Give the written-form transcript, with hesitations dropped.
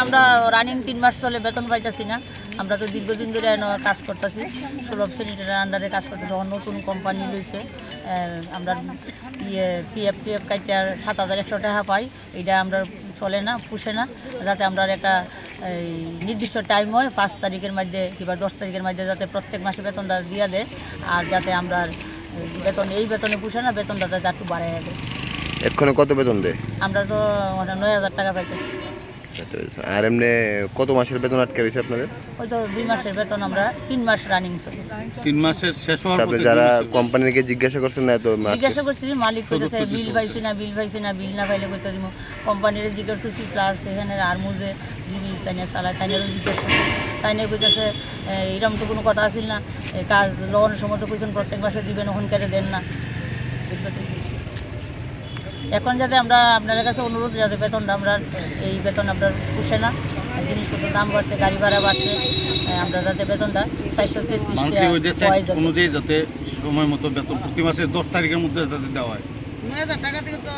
আমরা রানিং 3 মাস চলে বেতন পাইতেছি না। আমরা তো দীর্ঘদিন ধরে কাজ করতেছি, সুলভ শ্রেণীর আন্ডারে কাজ করতে। যখন নতুন কোম্পানি লইছে আমরা পিএফ কাইটার 7,100 টাকা পাই, এটা আমরা চলে না, পুষে না। যাতে আমরা একটা নির্দিষ্ট টাইম হয় 5 তারিখের মধ্যে কিংবা 10 তারিখের মধ্যে যাতে প্রত্যেক মাসে বেতনটা দিয়ে দেয়। আর যাতে আমরা বেতন এই বেতনে পুষে না, বেতনটা যাতে একটু বাড়াইয়া দেয়। এক্ষণে কত বেতন দেয়? আমরা তো 9,000 টাকা পাইতেছি। আর এমনি কত মাসের বেতন আটকে রয়েছে আপনাদের? হয়তো 2 মাসের বেতন আমরা 3 মাস রানিং চলে। 3 মাসের শেষ হওয়ার পরে যারা কোম্পানিকে জিজ্ঞাসা করছেন না? তো জিজ্ঞাসা করছি, মালিক কইতেছে বিল পাইছি না, বিল না পাইলে কইতে দিব। কোম্পানির জিজ্ঞাসা করছি, প্লাস এখানে আরমুজে যিনি তাইনে চালায় তাইনেরও জিজ্ঞাসা করছি। তাইনে কইতেছে এরকম তো কোনো কথা আসিল না, কাজ লোনের সময় তো কইছেন প্রত্যেক মাসে দিবেন, ওখান কেটে দেন না। এখন যাতে আমরা আপনাদের কাছে অনুরোধ, যাতে বেতনটা আমরা এই বেতন আপনার পুষে না, জিনিসপত্রের দাম বাড়ছে, গাড়ি ভাড়া বাড়ছে, আমরা যাতে বেতনটা 433 অনুযায়ী যাতে সময় মতো বেতন প্রতি মাসে 10 তারিখের মধ্যে যাতে দেওয়া হয়। 9,000 টাকা থেকে তো